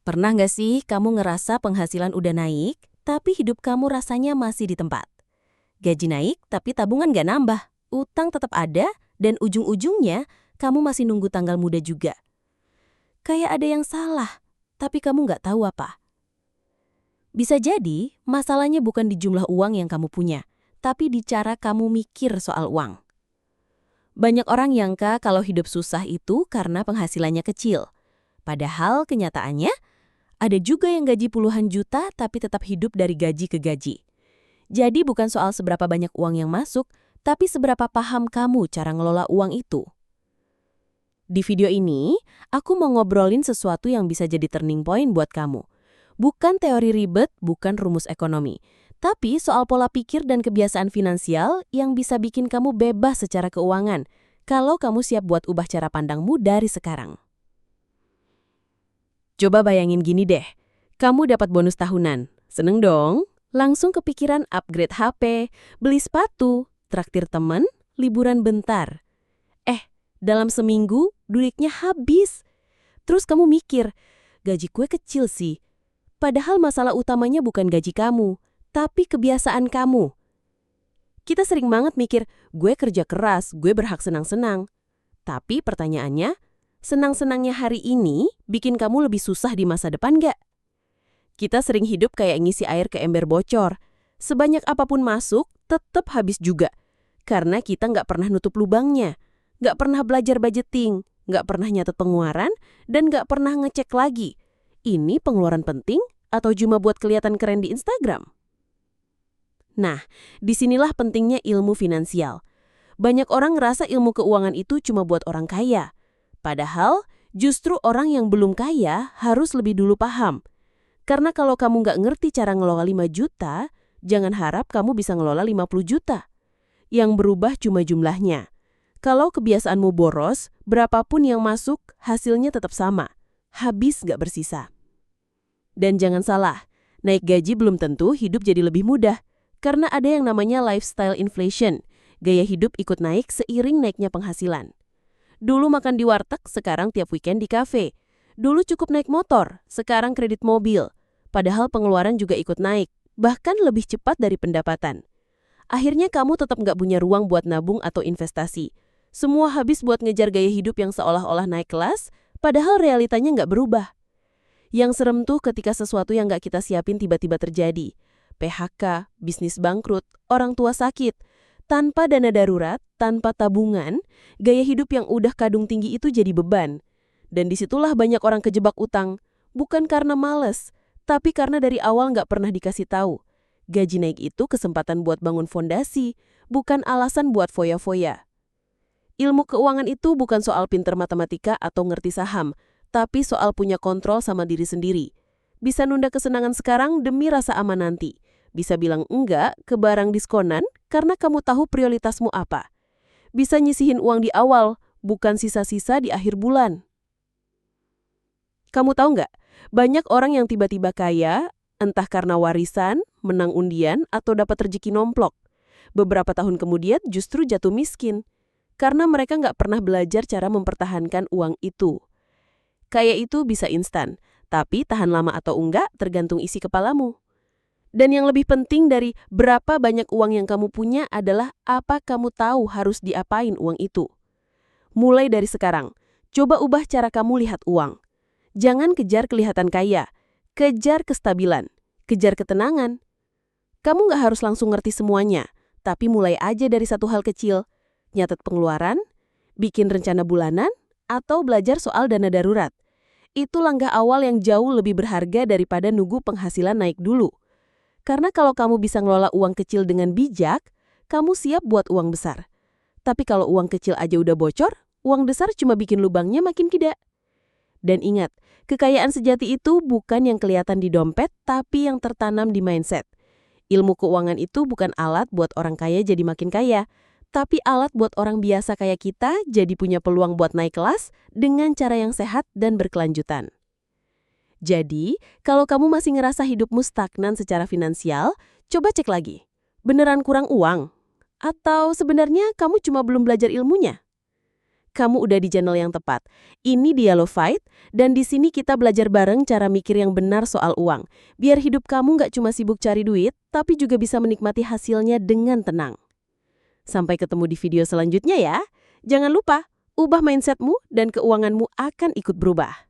Pernah nggak sih kamu ngerasa penghasilan udah naik, tapi hidup kamu rasanya masih di tempat? Gaji naik, tapi tabungan nggak nambah. Utang tetap ada, dan ujung-ujungnya kamu masih nunggu tanggal muda juga. Kayak ada yang salah, tapi kamu nggak tahu apa. Bisa jadi, masalahnya bukan di jumlah uang yang kamu punya, tapi di cara kamu mikir soal uang. Banyak orang nyangka kalau hidup susah itu karena penghasilannya kecil. Padahal kenyataannya, ada juga yang gaji puluhan juta tapi tetap hidup dari gaji ke gaji. Jadi bukan soal seberapa banyak uang yang masuk, tapi seberapa paham kamu cara ngelola uang itu. Di video ini, aku mau ngobrolin sesuatu yang bisa jadi turning point buat kamu. Bukan teori ribet, bukan rumus ekonomi, tapi soal pola pikir dan kebiasaan finansial yang bisa bikin kamu bebas secara keuangan, kalau kamu siap buat ubah cara pandangmu dari sekarang. Coba bayangin gini deh, kamu dapat bonus tahunan. Seneng dong? Langsung kepikiran upgrade HP, beli sepatu, traktir temen, liburan bentar. Dalam seminggu duitnya habis. Terus kamu mikir, gaji gue kecil sih. Padahal masalah utamanya bukan gaji kamu, tapi kebiasaan kamu. Kita sering banget mikir, gue kerja keras, gue berhak senang-senang. Tapi pertanyaannya, senang-senangnya hari ini bikin kamu lebih susah di masa depan nggak? Kita sering hidup kayak ngisi air ke ember bocor. Sebanyak apapun masuk, tetap habis juga. Karena kita nggak pernah nutup lubangnya, nggak pernah belajar budgeting, nggak pernah nyatet pengeluaran, dan nggak pernah ngecek lagi. Ini pengeluaran penting atau cuma buat kelihatan keren di Instagram? Nah, disinilah pentingnya ilmu finansial. Banyak orang ngerasa ilmu keuangan itu cuma buat orang kaya. Padahal, justru orang yang belum kaya harus lebih dulu paham. Karena kalau kamu nggak ngerti cara ngelola 5 juta, jangan harap kamu bisa ngelola 50 juta. Yang berubah cuma jumlahnya. Kalau kebiasaanmu boros, berapapun yang masuk, hasilnya tetap sama. Habis nggak bersisa. Dan jangan salah, naik gaji belum tentu hidup jadi lebih mudah. Karena ada yang namanya lifestyle inflation. Gaya hidup ikut naik seiring naiknya penghasilan. Dulu makan di warteg, sekarang tiap weekend di kafe. Dulu cukup naik motor, sekarang kredit mobil. Padahal pengeluaran juga ikut naik, bahkan lebih cepat dari pendapatan. Akhirnya kamu tetap nggak punya ruang buat nabung atau investasi. Semua habis buat ngejar gaya hidup yang seolah-olah naik kelas, padahal realitanya nggak berubah. Yang serem tuh ketika sesuatu yang nggak kita siapin tiba-tiba terjadi. PHK, bisnis bangkrut, orang tua sakit. Tanpa dana darurat, tanpa tabungan, gaya hidup yang udah kadung tinggi itu jadi beban. Dan disitulah banyak orang kejebak utang. Bukan karena males, tapi karena dari awal nggak pernah dikasih tahu. Gaji naik itu kesempatan buat bangun fondasi, bukan alasan buat foya-foya. Ilmu keuangan itu bukan soal pinter matematika atau ngerti saham, tapi soal punya kontrol sama diri sendiri. Bisa nunda kesenangan sekarang demi rasa aman nanti. Bisa bilang enggak ke barang diskonan karena kamu tahu prioritasmu apa. Bisa nyisihin uang di awal, bukan sisa-sisa di akhir bulan. Kamu tahu nggak? Banyak orang yang tiba-tiba kaya, entah karena warisan, menang undian, atau dapat rezeki nomplok. Beberapa tahun kemudian justru jatuh miskin. Karena mereka nggak pernah belajar cara mempertahankan uang itu. Kaya itu bisa instan, tapi tahan lama atau enggak tergantung isi kepalamu. Dan yang lebih penting dari berapa banyak uang yang kamu punya adalah apa kamu tahu harus diapain uang itu. Mulai dari sekarang, coba ubah cara kamu lihat uang. Jangan kejar kelihatan kaya, kejar kestabilan, kejar ketenangan. Kamu nggak harus langsung ngerti semuanya, tapi mulai aja dari satu hal kecil. Nyatet pengeluaran, bikin rencana bulanan, atau belajar soal dana darurat. Itu langkah awal yang jauh lebih berharga daripada nunggu penghasilan naik dulu. Karena kalau kamu bisa ngelola uang kecil dengan bijak, kamu siap buat uang besar. Tapi kalau uang kecil aja udah bocor, uang besar cuma bikin lubangnya makin gede. Dan ingat, kekayaan sejati itu bukan yang kelihatan di dompet, tapi yang tertanam di mindset. Ilmu keuangan itu bukan alat buat orang kaya jadi makin kaya, tapi alat buat orang biasa kayak kita jadi punya peluang buat naik kelas dengan cara yang sehat dan berkelanjutan. Jadi, kalau kamu masih ngerasa hidupmu stagnan secara finansial, coba cek lagi. Beneran kurang uang? Atau sebenarnya kamu cuma belum belajar ilmunya? kamu udah di channel yang tepat. Ini Dialog Fight, dan di sini kita belajar bareng cara mikir yang benar soal uang. Biar hidup kamu nggak cuma sibuk cari duit, tapi juga bisa menikmati hasilnya dengan tenang. Sampai ketemu di video selanjutnya ya. Jangan lupa, ubah mindsetmu dan keuanganmu akan ikut berubah.